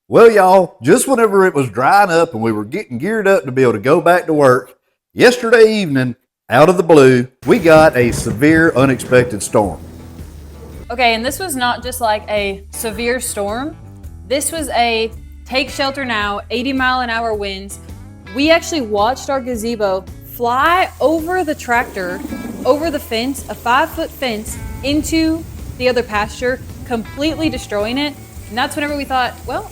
Well, y'all, just whenever it was drying up and we were getting geared up to be able to go back to work, yesterday evening, out of the blue, we got a severe unexpected storm. Okay, and this was not just like a severe storm. This was a take shelter now, 80-mile-an-hour winds. We actually watched our gazebo fly over the tractor, over the fence, a 5-foot fence, into the other pasture, completely destroying it. And that's whenever we thought, well,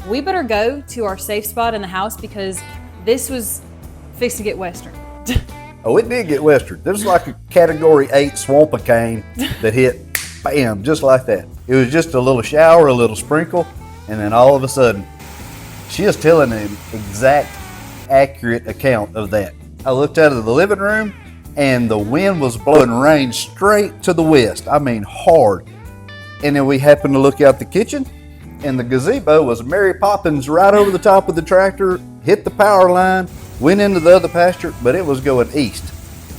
we better go to our safe spot in the house because this was fixed to get western. Oh, it did get western. This was like a Category 8 swampicane that hit, bam, just like that. It was just a little shower, a little sprinkle, and then all of a sudden, she is telling an exact, accurate account of that. I looked out of the living room, and the wind was blowing rain straight to the west. I mean, hard. And then we happened to look out the kitchen, and the gazebo was Mary Poppins right over the top of the tractor, hit the power line, went into the other pasture, but it was going east.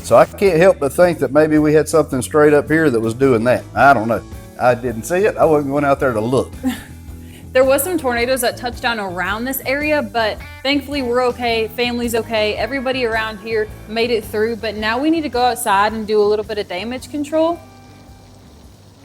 So I can't help but think that maybe we had something straight up here that was doing that. I don't know. I didn't see it. I wasn't going out there to look. There was some tornadoes that touched down around this area, but thankfully we're okay, family's okay, everybody around here made it through, but now we need to go outside and do a little bit of damage control.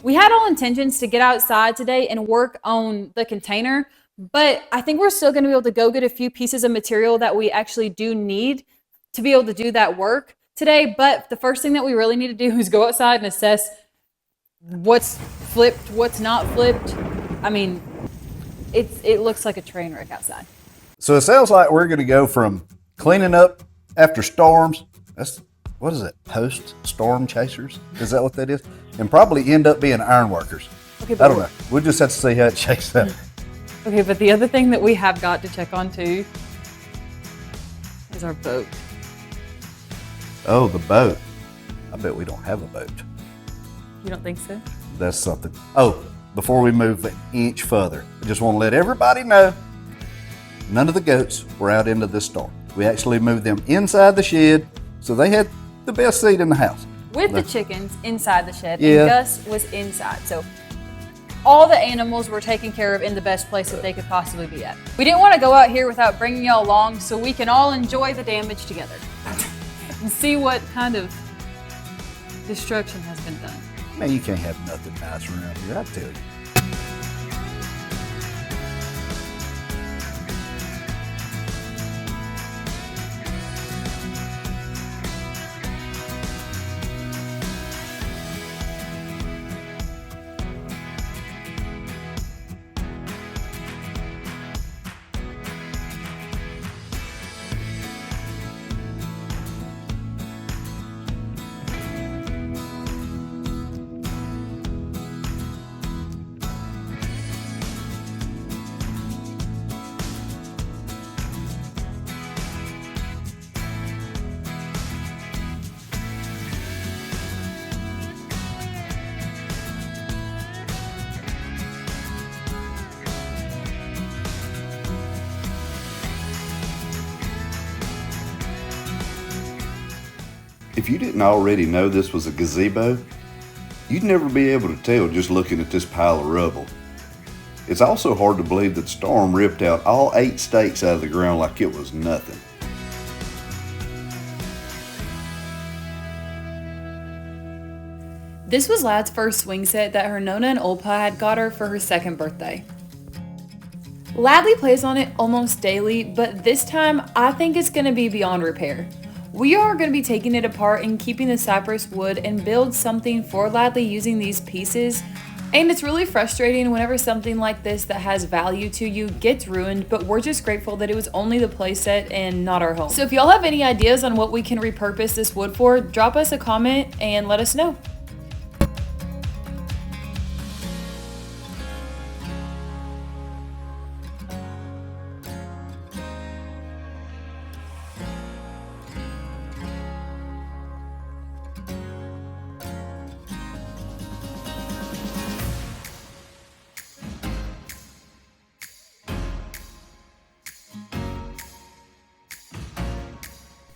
We had all intentions to get outside today and work on the container, but I think we're still going to be able to go get a few pieces of material that we actually do need to be able to do that work today. But the first thing that we really need to do is go outside and assess what's flipped, what's not flipped. I mean, it looks like a train wreck outside. So it sounds like we're going to go from cleaning up after storms. What is it? Post-storm chasers? Is that what that is? And probably end up being iron workers. Okay, I don't know. We'll just have to see how it shakes out. Okay, but the other thing that we have got to check on too is our boat. Oh, the boat. I bet we don't have a boat. You don't think so? That's something. Oh, before we move an inch further, I just want to let everybody know none of the goats were out into this storm. We actually moved them inside the shed, so they had the best seat in the house. With the chickens inside the shed, and Gus was inside. So all the animals were taken care of in the best place that they could possibly be at. We didn't want to go out here without bringing y'all along so we can all enjoy the damage together and see what kind of destruction has been done. Man, you can't have nothing nice around here, I tell you. If you didn't already know this was a gazebo, you'd never be able to tell just looking at this pile of rubble. It's also hard to believe that the storm ripped out all 8 stakes out of the ground like it was nothing. This was Lad's first swing set that her Nona and Old Pa had got her for her 2nd birthday. Ladley plays on it almost daily, but this time I think it's going to be beyond repair. We are going to be taking it apart and keeping the cypress wood and build something for Ladley using these pieces. And it's really frustrating whenever something like this that has value to you gets ruined, but we're just grateful that it was only the playset and not our home. So if y'all have any ideas on what we can repurpose this wood for, drop us a comment and let us know.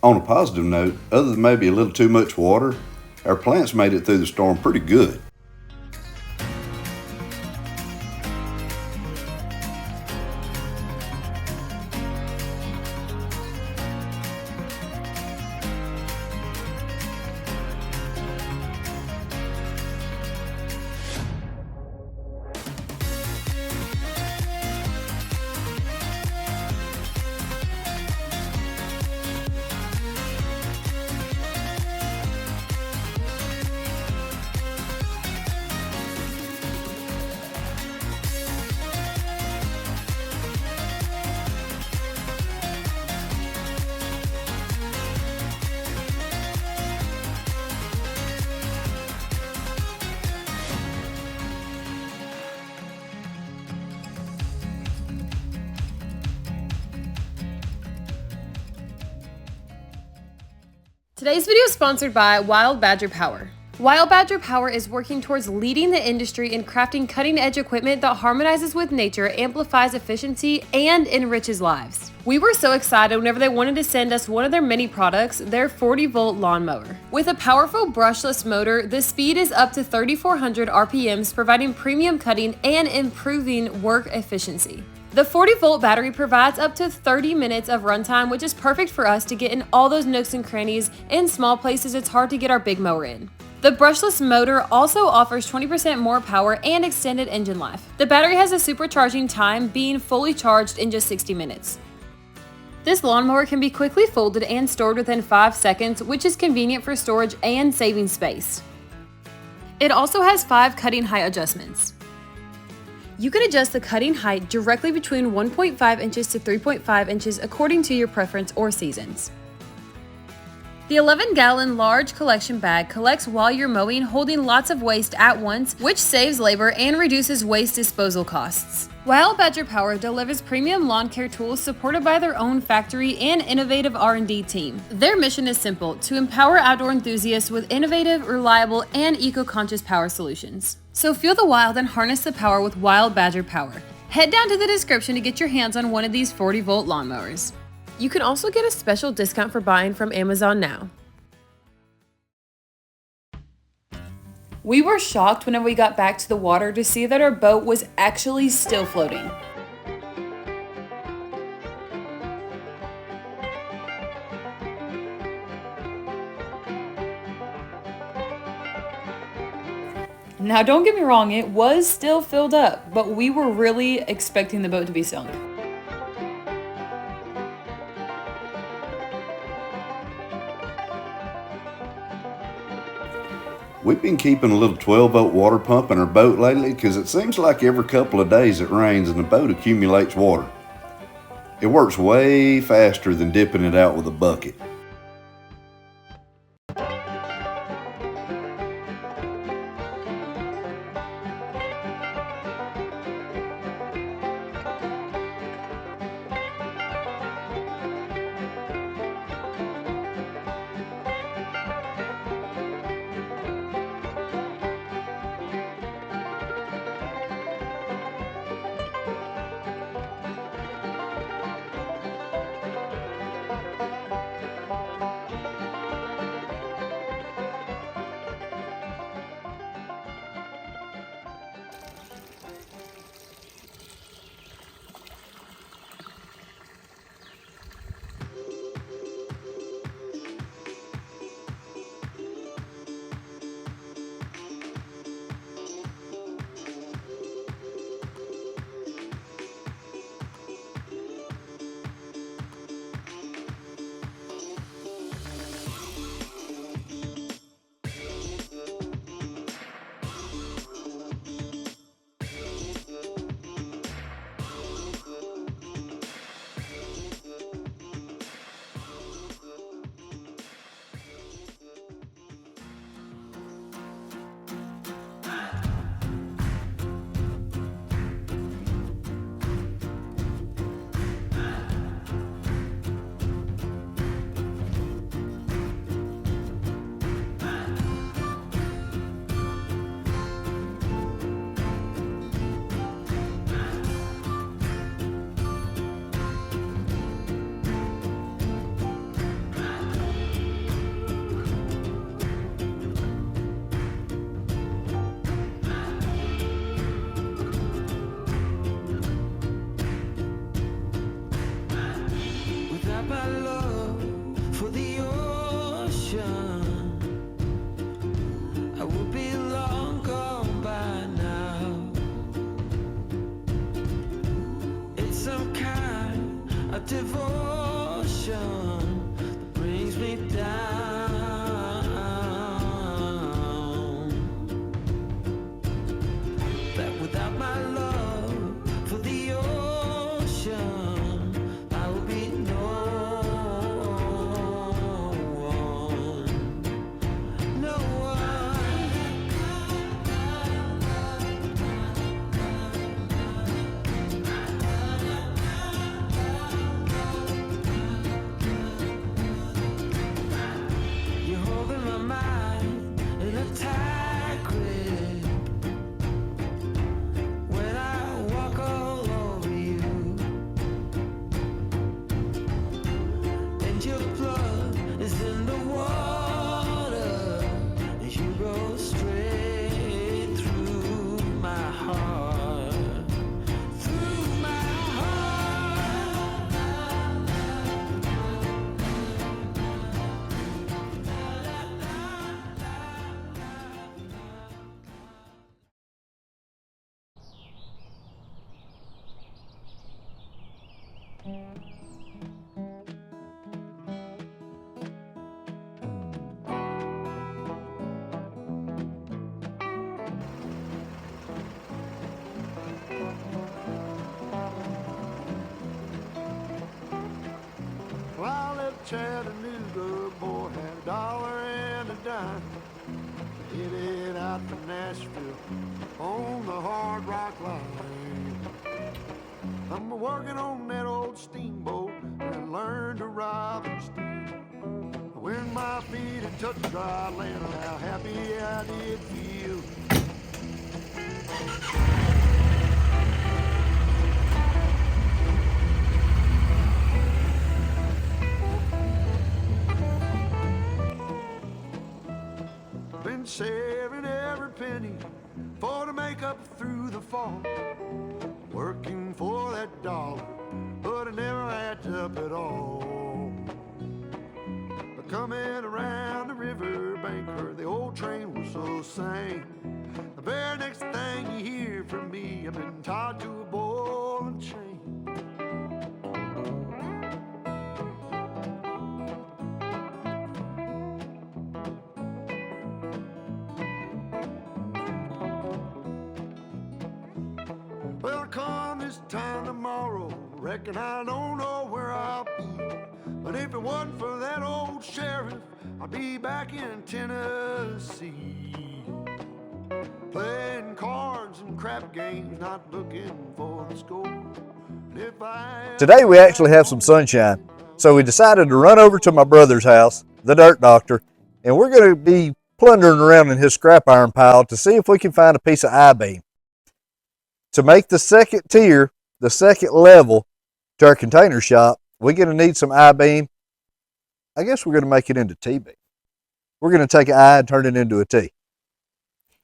On a positive note, other than maybe a little too much water, our plants made it through the storm pretty good. Today's video is sponsored by Wild Badger Power. Wild Badger Power is working towards leading the industry in crafting cutting-edge equipment that harmonizes with nature, amplifies efficiency, and enriches lives. We were so excited whenever they wanted to send us one of their many products, their 40-volt lawnmower. With a powerful brushless motor, the speed is up to 3,400 RPMs, providing premium cutting and improving work efficiency. The 40-volt battery provides up to 30 minutes of runtime, which is perfect for us to get in all those nooks and crannies in small places it's hard to get our big mower in. The brushless motor also offers 20% more power and extended engine life. The battery has a supercharging time, being fully charged in just 60 minutes. This lawnmower can be quickly folded and stored within 5 seconds, which is convenient for storage and saving space. It also has 5 cutting height adjustments. You can adjust the cutting height directly between 1.5 inches to 3.5 inches according to your preference or seasons. The 11-gallon large collection bag collects while you're mowing, holding lots of waste at once, which saves labor and reduces waste disposal costs. Wild Badger Power delivers premium lawn care tools supported by their own factory and innovative R&D team. Their mission is simple: to empower outdoor enthusiasts with innovative, reliable, and eco-conscious power solutions. So feel the wild and harness the power with Wild Badger Power. Head down to the description to get your hands on one of these 40-volt lawnmowers. You can also get a special discount for buying from Amazon now. We were shocked whenever we got back to the water to see that our boat was actually still floating. Now don't get me wrong, it was still filled up, but we were really expecting the boat to be sunk. We've been keeping a little 12-volt water pump in our boat lately because it seems like every couple of days it rains and the boat accumulates water. It works way faster than dipping it out with a bucket. Chattanooga boy had a dollar and a dime. Headed out to Nashville on the Hard Rock Line. I'm working on that old steamboat and I learned to ride and steam. When my feet had touched dry land, how happy I did feel. Been saving every penny for to make up through the fall. Working for that dollar, but it never adds up at all. But coming around the riverbank where the old train whistle sang, the very next thing you hear from me, I've been tied to a ball and chain. Well, come this time tomorrow, reckon I don't know where I'll be. But if it wasn't for that old sheriff, I'd be back in Tennessee. Playing cards and crap games, not looking for the score. And if I Today we actually have some sunshine, so we decided to run over to my brother's house, the Dirt Doctor, and we're going to be plundering around in his scrap iron pile to see if we can find a piece of I-beam. To make the second tier, the second level to our container shop, we're going to need some I-beam. I guess we're going to make it into T-beam. We're going to take an I and turn it into a T.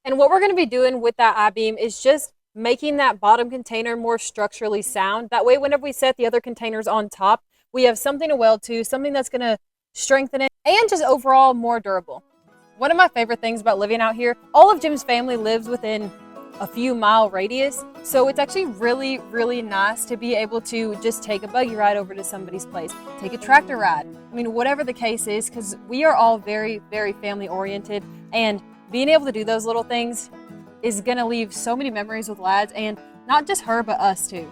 And what we're going to be doing with that I-beam is just making that bottom container more structurally sound. That way, whenever we set the other containers on top, we have something to weld to, something that's going to strengthen it, and just overall more durable. One of my favorite things about living out here, all of Jim's family lives within a few mile radius, so it's actually really, really nice to be able to just take a buggy ride over to somebody's place, take a tractor ride. I mean, whatever the case is, because we are all very, very family oriented, and being able to do those little things is going to leave so many memories with lads, and not just her, but us too.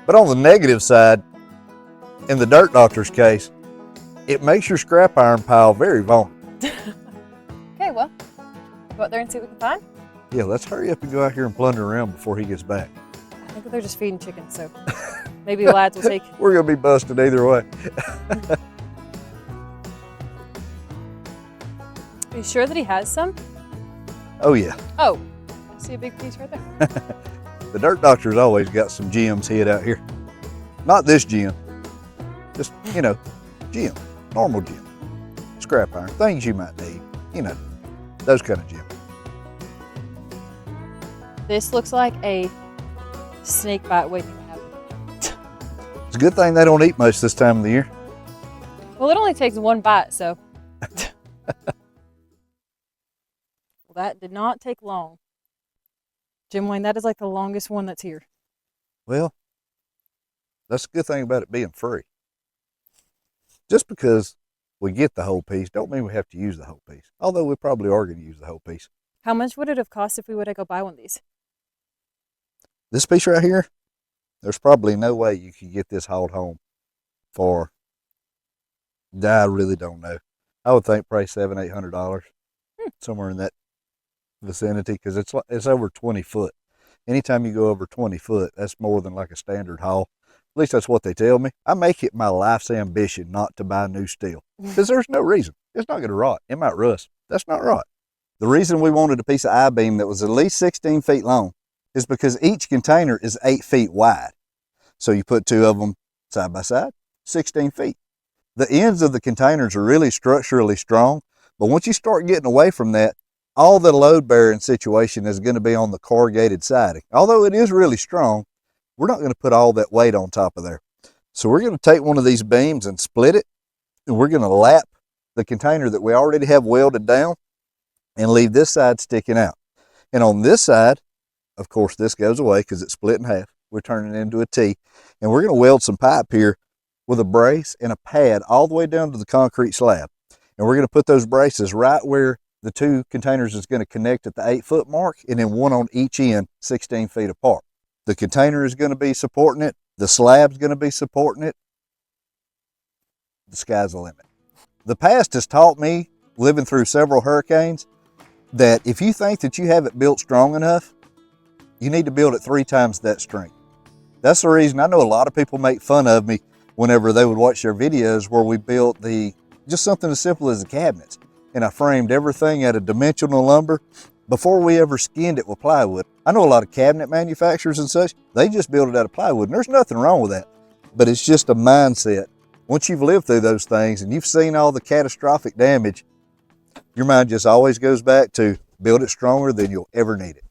But on the negative side, in the Dirt Doctor's case, it makes your scrap iron pile very vulnerable. Okay, well, go out there and see what we can find. Yeah, let's hurry up and go out here and plunder around before he gets back. I think they're just feeding chickens, so maybe the lads will take. We're going to be busted either way. Are you sure that he has some? Oh, yeah. Oh, I see a big piece right there. The Dirt Doctor's always got some gems hid out here. Not this gem. Just, gem. Normal gem. Scrap iron. Things you might need. Those kind of gems. This looks like a snake bite waiting to happen. It's a good thing they don't eat much this time of the year. Well, it only takes one bite, so. Well, that did not take long. Jim Wayne, that is like the longest one that's here. Well, that's a good thing about it being free. Just because we get the whole piece don't mean we have to use the whole piece. Although we probably are going to use the whole piece. How much would it have cost if we would have go buy one of these? This piece right here, there's probably no way you could get this hauled home for, I really don't know. I would think probably $700-800, somewhere in that vicinity, because it's over 20 foot. Anytime you go over 20 foot, that's more than like a standard haul. At least that's what they tell me. I make it my life's ambition not to buy new steel, because there's no reason. It's not going to rot. It might rust. That's not right. The reason we wanted a piece of I-beam that was at least 16 feet long is because each container is 8 feet wide. So you put two of them side by side, 16 feet. The ends of the containers are really structurally strong, but once you start getting away from that, all the load bearing situation is going to be on the corrugated siding. Although it is really strong, we're not going to put all that weight on top of there. So we're going to take one of these beams and split it, and we're going to lap the container that we already have welded down and leave this side sticking out. And on this side, of course, this goes away because it's split in half. We're turning it into a T. And we're going to weld some pipe here with a brace and a pad all the way down to the concrete slab. And we're going to put those braces right where the two containers is going to connect at the 8 foot mark, and then one on each end, 16 feet apart. The container is going to be supporting it. The slab's going to be supporting it. the sky's the limit. The past has taught me, living through several hurricanes, that if you think that you have it built strong enough, you need to build it 3 times that strength. That's the reason I know a lot of people make fun of me whenever they would watch their videos where we built just something as simple as the cabinets. And I framed everything out of dimensional lumber before we ever skinned it with plywood. I know a lot of cabinet manufacturers and such, they just build it out of plywood, and there's nothing wrong with that. But it's just a mindset. Once you've lived through those things and you've seen all the catastrophic damage, your mind just always goes back to build it stronger than you'll ever need it.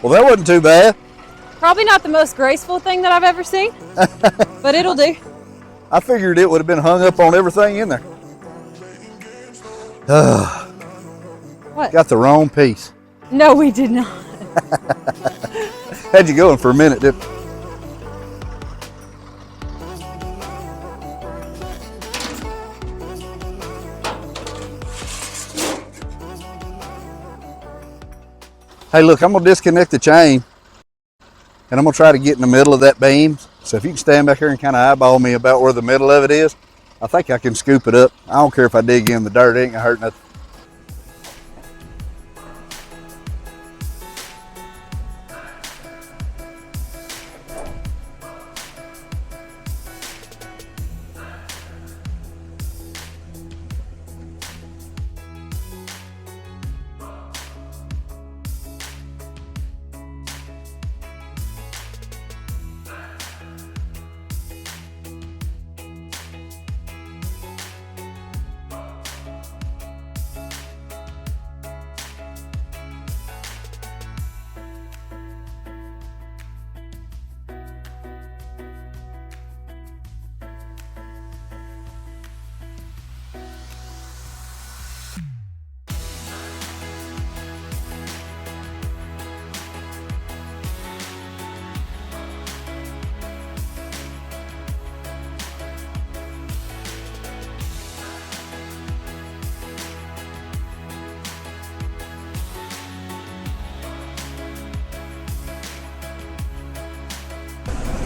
Well, that wasn't too bad. Probably not the most graceful thing that I've ever seen, but it'll do. I figured it would have been hung up on everything in there. What? Got the wrong piece. No, we did not. Had you going for a minute, didn't it? Hey, look, I'm going to disconnect the chain, and I'm going to try to get in the middle of that beam. So if you can stand back here and kind of eyeball me about where the middle of it is, I think I can scoop it up. I don't care if I dig in the dirt. It ain't going to hurt nothing.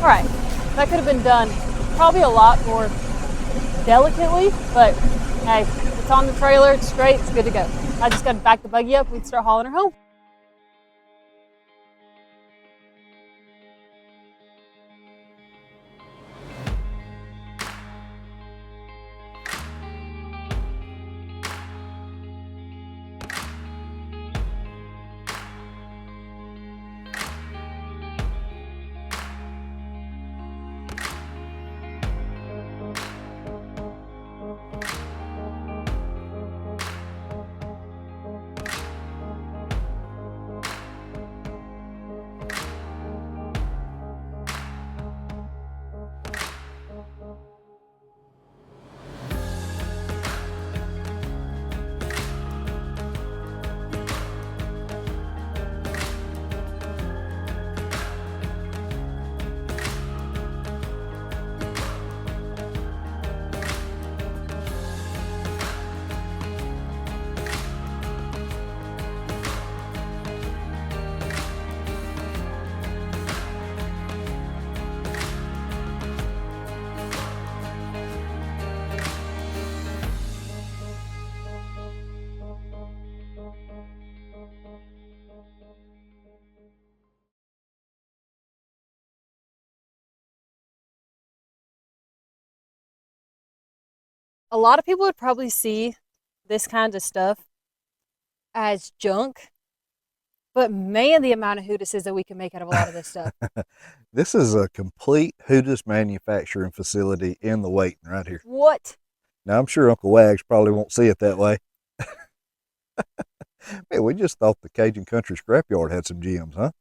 All right, that could have been done probably a lot more delicately, but hey, it's on the trailer, it's straight, it's good to go. I just got to back the buggy up, we can start hauling her home. a lot of people would probably see this kind of stuff as junk, but man, the amount of Hooters that we can make out of a lot of this stuff. This is a complete Hooters manufacturing facility in the waiting right here. What? Now, I'm sure Uncle Wags probably won't see it that way. Man, we just thought the Cajun Country Scrapyard had some gems, huh?